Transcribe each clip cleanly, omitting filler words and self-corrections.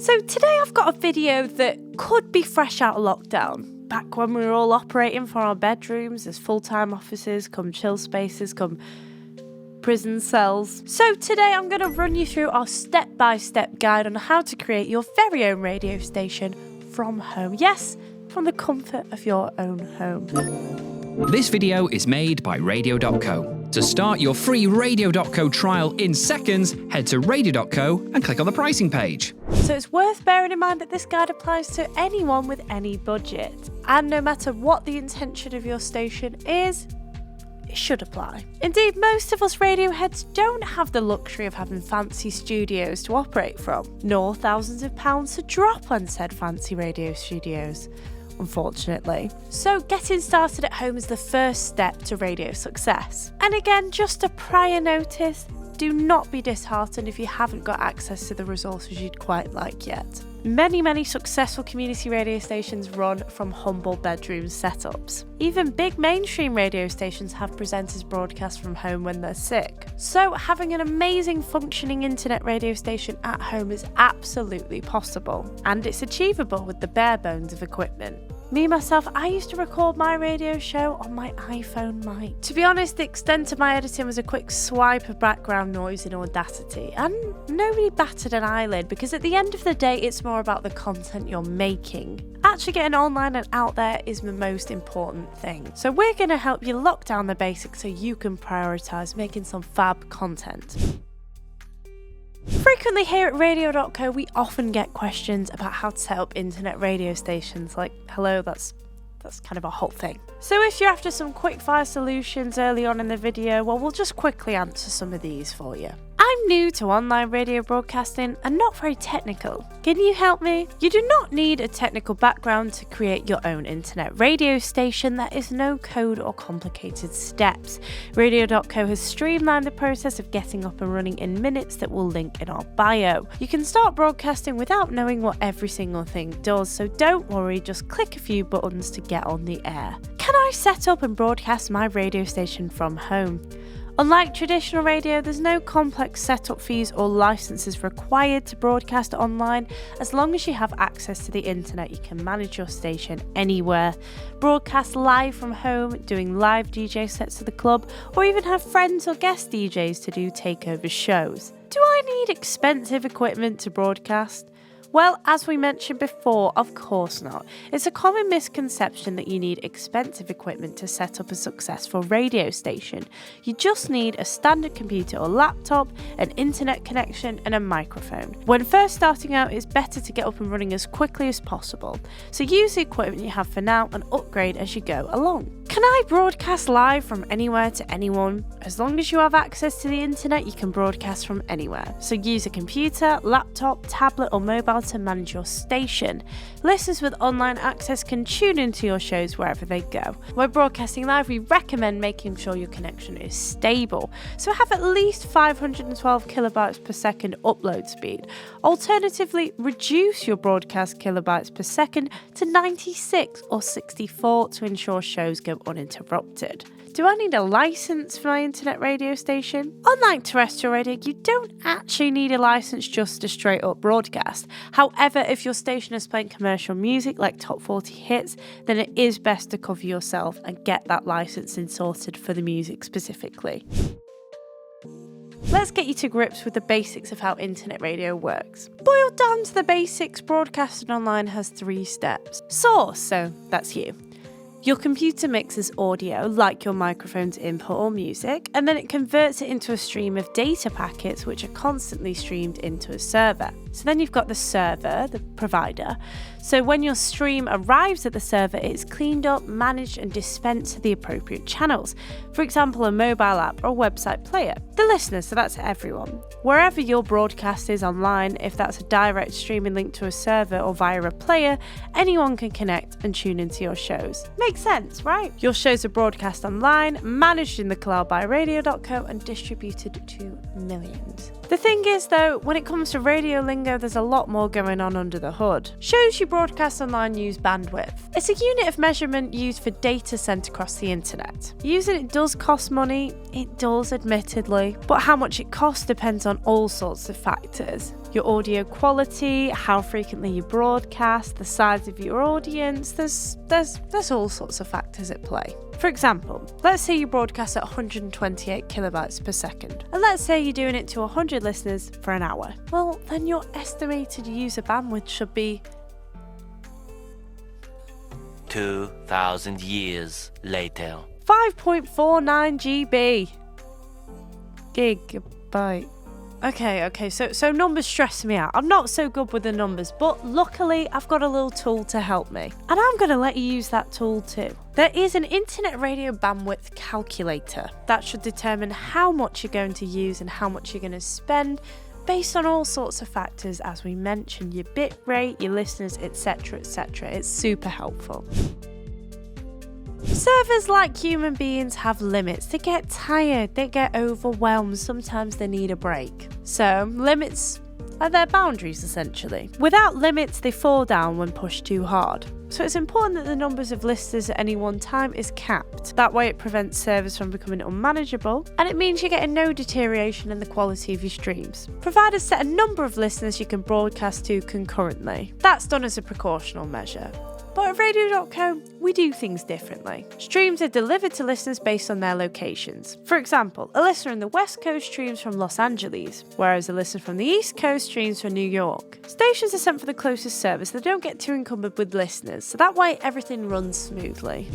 So today I've got a video that could be fresh out of lockdown, back when we were all operating from our bedrooms as full-time offices, come chill spaces, come prison cells. So today I'm going to run you through our step-by-step guide on how to create your very own radio station from home. Yes, from the comfort of your own home. This video is made by Radio.co. To start your free Radio.co trial in seconds, head to Radio.co and click on the pricing page. So it's worth bearing in mind that this guide applies to anyone with any budget. And no matter what the intention of your station is, it should apply. Indeed, most of us radio heads don't have the luxury of having fancy studios to operate from, nor thousands of pounds to drop on said fancy radio studios, unfortunately. So getting started at home is the first step to radio success. And again, just a prior notice, do not be disheartened if you haven't got access to the resources you'd quite like yet. Many successful community radio stations run from humble bedroom setups. Even big mainstream radio stations have presenters broadcast from home when they're sick. So having an amazing functioning internet radio station at home is absolutely possible, and it's achievable with the bare bones of equipment. Myself, I used to record my radio show on my iPhone mic. To be honest, the extent of my editing was a quick swipe of background noise in Audacity, and nobody batted an eyelid because at the end of the day, it's more about the content you're making. Actually getting online and out there is the most important thing. So we're going to help you lock down the basics so you can prioritise making some fab content. Frequently here at Radio.co, we often get questions about how to set up internet radio stations. Like, hello, that's kind of a whole thing. So if you're after some quick fire solutions early on in the video, well, we'll just quickly answer some of these for you. I'm new to online radio broadcasting and not very technical. Can you help me? You do not need a technical background to create your own internet radio station. There is no code or complicated steps. Radio.co has streamlined the process of getting up and running in minutes that we'll link in our bio. You can start broadcasting without knowing what every single thing does, so don't worry, just click a few buttons to get on the air. Can I set up and broadcast my radio station from home? Unlike traditional radio, there's no complex setup fees or licenses required to broadcast online. As long as you have access to the internet, you can manage your station anywhere, broadcast live from home, doing live DJ sets to the club, or even have friends or guest DJs to do takeover shows. Do I need expensive equipment to broadcast? Well, as we mentioned before, of course not. It's a common misconception that you need expensive equipment to set up a successful radio station. You just need a standard computer or laptop, an internet connection, and a microphone. When first starting out, it's better to get up and running as quickly as possible. So use the equipment you have for now and upgrade as you go along. Can I broadcast live from anywhere to anyone? As long as you have access to the internet, you can broadcast from anywhere. So use a computer, laptop, tablet, or mobile to manage your station. Listeners with online access can tune into your shows wherever they go. When broadcasting live, we recommend making sure your connection is stable, so have at least 512 kilobytes per second upload speed. Alternatively, reduce your broadcast kilobytes per second to 96 or 64 to ensure shows go uninterrupted. Do I need a license for my internet radio station? Unlike terrestrial radio, you don't actually need a license just to straight up broadcast. However, if your station is playing commercial music like top 40 hits, then it is best to cover yourself and get that licensing sorted for the music specifically. Let's get you to grips with the basics of how internet radio works. Boiled down to the basics, broadcasting online has 3 steps. Source, so that's you. Your computer mixes audio, like your microphone's input or music, and then it converts it into a stream of data packets which are constantly streamed into a server. So then you've got the server, the provider. So when your stream arrives at the server, it's cleaned up, managed, and dispensed to the appropriate channels. For example, a mobile app or a website player. The listener, so that's everyone. Wherever your broadcast is online, if that's a direct streaming link to a server or via a player, anyone can connect and tune into your shows. Makes sense, right? Your shows are broadcast online, managed in the cloud by Radio.co, and distributed to millions. The thing is though, when it comes to radio lingo, there's a lot more going on under the hood. Shows you broadcast online use bandwidth. It's a unit of measurement used for data sent across the internet. Using it does cost money, it does admittedly, but how much it costs depends on all sorts of factors. Your audio quality, how frequently you broadcast, the size of your audience, there's all sorts of factors at play. For example, let's say you broadcast at 128 kilobytes per second, and let's say you're doing it to 100 listeners for an hour. Well, then your estimated user bandwidth should be 2,000 years later. 5.49 GB. Gigabyte. Okay, so numbers stress me out. I'm not so good with the numbers, but luckily I've got a little tool to help me. And I'm going to let you use that tool too. There is an internet radio bandwidth calculator that should determine how much you're going to use and how much you're going to spend based on all sorts of factors, as we mentioned, your bit rate, your listeners, etc. It's super helpful. Servers, like human beings, have limits. They get tired, they get overwhelmed, sometimes they need a break. So, limits are their boundaries, essentially. Without limits, they fall down when pushed too hard. So it's important that the numbers of listeners at any one time is capped. That way it prevents servers from becoming unmanageable, and it means you're getting no deterioration in the quality of your streams. Providers set a number of listeners you can broadcast to concurrently. That's done as a precautional measure. But at Radio.co, we do things differently. Streams are delivered to listeners based on their locations. For example, a listener in the West Coast streams from Los Angeles, whereas a listener from the East Coast streams from New York. Stations are sent for the closest service, so they don't get too encumbered with listeners, so that way everything runs smoothly.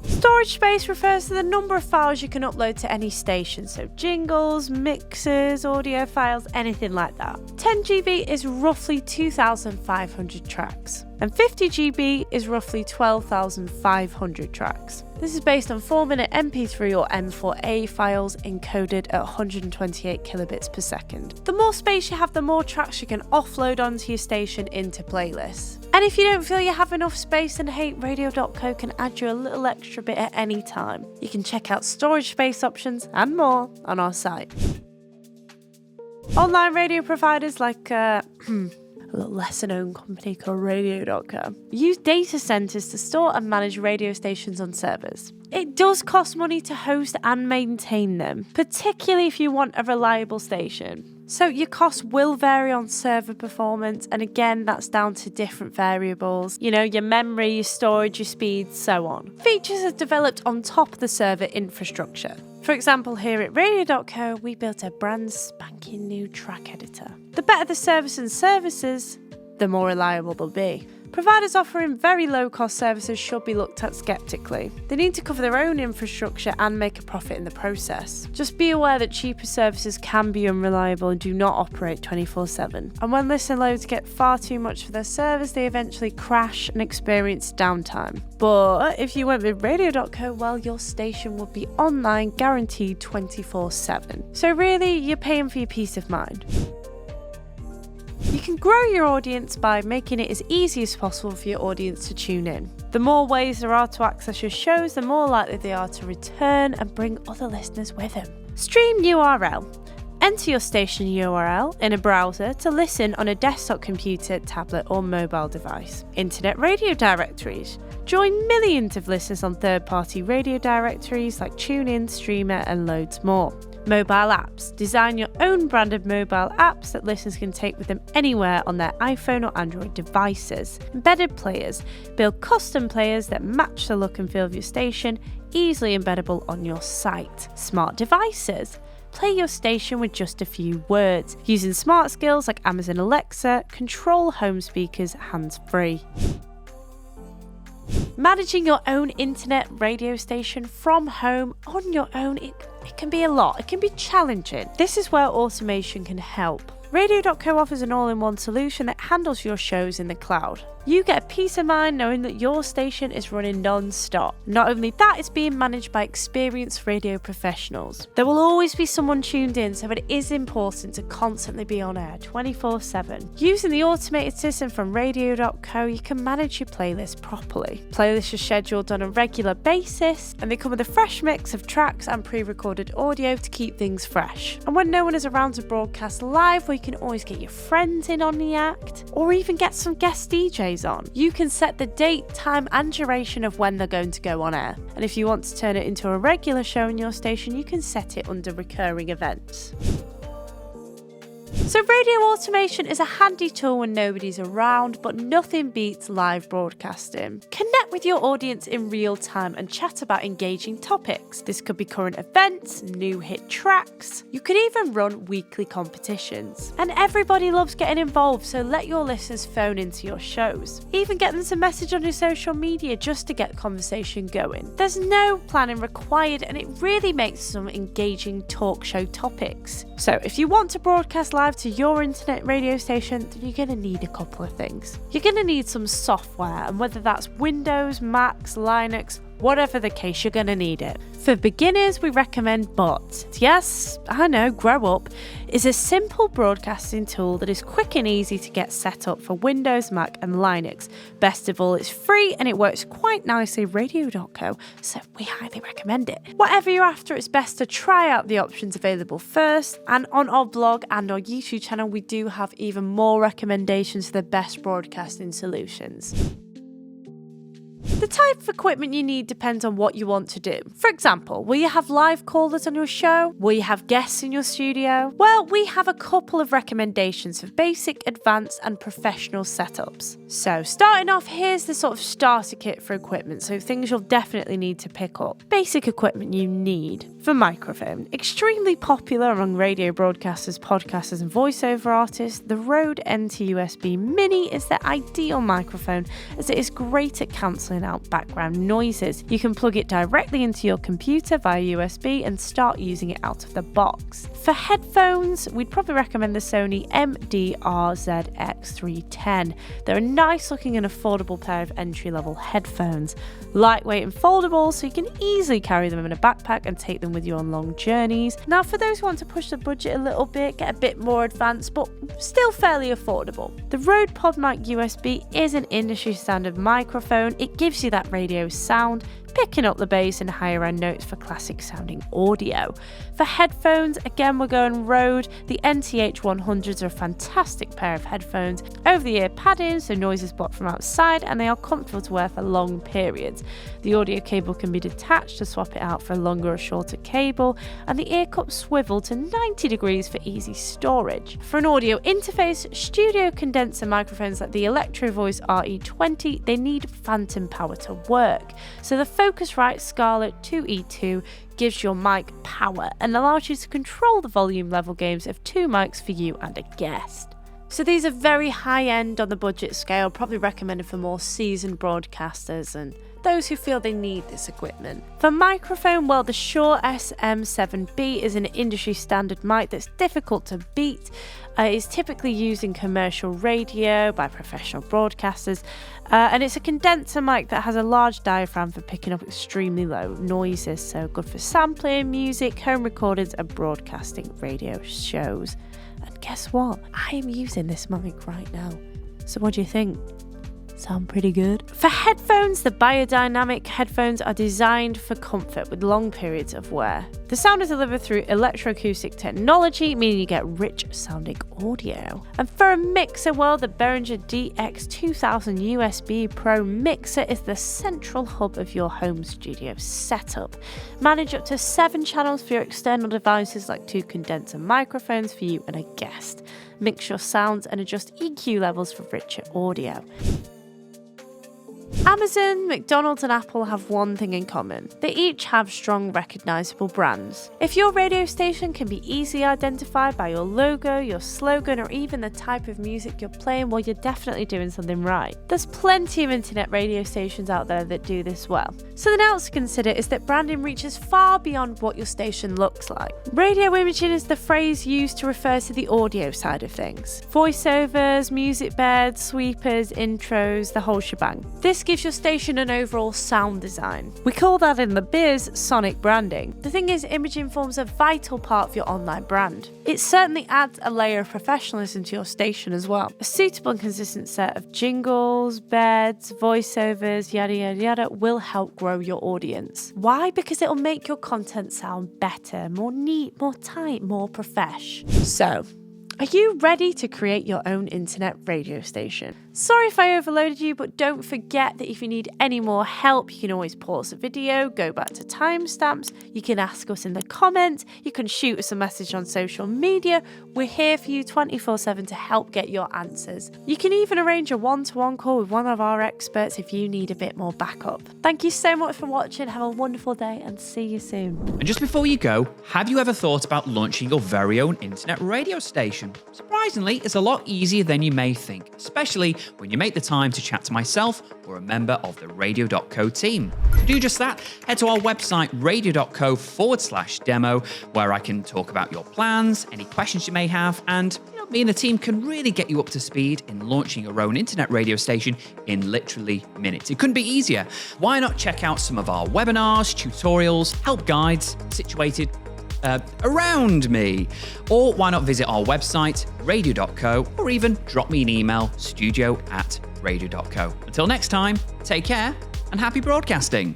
Storage space refers to the number of files you can upload to any station, so jingles, mixes, audio files, anything like that. 10 GB is roughly 2,500 tracks, and 50 GB is roughly 12,500 tracks. This is based on 4-minute MP3 or M4A files encoded at 128 kilobits per second. The more space you have, the more tracks you can offload onto your station into playlists. And if you don't feel you have enough space, then hey, Radio.co can add you a little extra bit at any time. You can check out storage space options and more on our site. Online radio providers like a little lesser known company called Radio.co use data centers to store and manage radio stations on servers. It does cost money to host and maintain them, particularly if you want a reliable station. So your costs will vary on server performance, and again, that's down to different variables. You know, your memory, your storage, your speed, so on. Features are developed on top of the server infrastructure. For example, here at Radio.co, we built a brand spanking new track editor. The better the service and services, the more reliable they'll be. Providers offering very low-cost services should be looked at skeptically. They need to cover their own infrastructure and make a profit in the process. Just be aware that cheaper services can be unreliable and do not operate 24/7. And when listener loads get far too much for their servers, they eventually crash and experience downtime. But if you went with Radio.co, well, your station would be online, guaranteed 24/7. So really, you're paying for your peace of mind. You can grow your audience by making it as easy as possible for your audience to tune in. The more ways there are to access your shows, the more likely they are to return and bring other listeners with them. Stream URL. Enter your station URL in a browser to listen on a desktop computer, tablet or mobile device. Internet radio directories. Join millions of listeners on third-party radio directories like TuneIn, Streamer and loads more. Mobile apps. Design your own branded mobile apps that listeners can take with them anywhere on their iPhone or Android devices. Embedded players. Build custom players that match the look and feel of your station, easily embeddable on your site. Smart devices. Play your station with just a few words. Using smart skills like Amazon Alexa, control home speakers hands-free. Managing your own internet radio station from home on your own, it can be a lot. It can be challenging. This is where automation can help. Radio.co offers an all-in-one solution that handles your shows in the cloud. You get peace of mind knowing that your station is running non-stop. Not only that, it's being managed by experienced radio professionals. There will always be someone tuned in, so it is important to constantly be on air 24/7. Using the automated system from Radio.co, you can manage your playlist properly. Playlists are scheduled on a regular basis, and they come with a fresh mix of tracks and pre-recorded audio to keep things fresh. And when no one is around to broadcast live, well, you can always get your friends in on the act, or even get some guest DJs on. You can set the date, time and duration of when they're going to go on air. And if you want to turn it into a regular show in your station, you can set it under recurring events. So radio automation is a handy tool when nobody's around, but nothing beats live broadcasting. Connect with your audience in real time and chat about engaging topics. This could be current events, new hit tracks. You could even run weekly competitions. And everybody loves getting involved, so let your listeners phone into your shows. Even get them to message on your social media just to get the conversation going. There's no planning required, and it really makes some engaging talk show topics. So if you want to broadcast live to your internet radio station, then you're going to need a couple of things. You're going to need some software, and whether that's Windows, Macs, Linux, whatever the case, you're going to need it. For beginners, we recommend Bot. Yes, I know, grow up. Is a simple broadcasting tool that is quick and easy to get set up for Windows, Mac and Linux. Best of all, it's free and it works quite nicely Radio.co, so we highly recommend it. Whatever you're after, it's best to try out the options available first, and on our blog and our YouTube channel we do have even more recommendations for the best broadcasting solutions. The type of equipment you need depends on what you want to do. For example, will you have live callers on your show? Will you have guests in your studio? Well, we have a couple of recommendations for basic, advanced and professional setups. So starting off, here's the sort of starter kit for equipment, so things you'll definitely need to pick up. Basic equipment you need. For microphone, extremely popular among radio broadcasters, podcasters and voiceover artists, the Rode NT-USB Mini is the ideal microphone as it is great at cancelling out background noises. You can plug it directly into your computer via USB and start using it out of the box. For headphones, we'd probably recommend the Sony MDR-ZX310. They're a nice looking and affordable pair of entry-level headphones. Lightweight and foldable, so you can easily carry them in a backpack and take them with you on long journeys. Now for those who want to push the budget a little bit, get a bit more advanced but still fairly affordable, the Rode PodMic USB is an industry standard microphone. It gives you that radio sound, picking up the bass and higher end notes for classic sounding audio. For headphones, again we're going Rode. The NTH100s are a fantastic pair of headphones. Over the ear padding, so noise is blocked from outside, and they are comfortable to wear for long periods. The audio cable can be detached to swap it out for a longer or shorter cable, and the ear cups swivel to 90 degrees for easy storage. For an audio interface, studio condenser microphones like the Electro Voice RE20, they need phantom power to work. So the Focusrite Scarlett 2E2 gives your mic power and allows you to control the volume level gains of two mics for you and a guest. So these are very high end on the budget scale, probably recommended for more seasoned broadcasters and those who feel they need this equipment. For microphone, well, the Shure SM7B is an industry standard mic that's difficult to beat. It's typically used in commercial radio by professional broadcasters, and it's a condenser mic that has a large diaphragm for picking up extremely low noises, so good for sampling, music, home recordings and broadcasting radio shows. And guess what? I am using this mic right now. So what do you think? Sound pretty good? For headphones, the biodynamic headphones are designed for comfort with long periods of wear. The sound is delivered through electroacoustic technology, meaning you get rich sounding audio. And for a mixer, well, the Behringer DX2000 USB Pro mixer is the central hub of your home studio setup. Manage up to 7 channels for your external devices like 2 condenser microphones for you and a guest. Mix your sounds and adjust EQ levels for richer audio. Amazon, McDonald's and Apple have one thing in common. They each have strong, recognisable brands. If your radio station can be easily identified by your logo, your slogan or even the type of music you're playing, well, you're definitely doing something right. There's plenty of internet radio stations out there that do this well. Something else to consider is that branding reaches far beyond what your station looks like. Radio imaging is the phrase used to refer to the audio side of things. Voiceovers, music beds, sweepers, intros, the whole shebang. This gives your station an overall sound design. We call that in the biz sonic branding. The thing is, imaging forms a vital part of your online brand. It certainly adds a layer of professionalism to your station as well. A suitable and consistent set of jingles, beds, voiceovers, yada yada yada will help grow your audience. Why? Because it'll make your content sound better, more neat, more tight, more profesh. So, Are you ready to create your own internet radio station? Sorry if I overloaded you, but don't forget that if you need any more help, you can always pause the video, go back to timestamps, you can ask us in the comments, you can shoot us a message on social media. We're here for you 24/7 to help get your answers. You can even arrange a one-to-one call with one of our experts if you need a bit more backup. Thank you so much for watching. Have a wonderful day and see you soon. And just before you go, have you ever thought about launching your very own internet radio station? Surprisingly, it's a lot easier than you may think, especially when you make the time to chat to myself or a member of the Radio.co team. To do just that, head to our website radio.co/demo, where I can talk about your plans, any questions you may have, and me and the team can really get you up to speed in launching your own internet radio station in literally minutes. It couldn't be easier. Why not check out some of our webinars, tutorials, help guides situated around me? Or why not visit our website, Radio.co, or even drop me an email, studio@radio.co. Until next time, take care and happy broadcasting.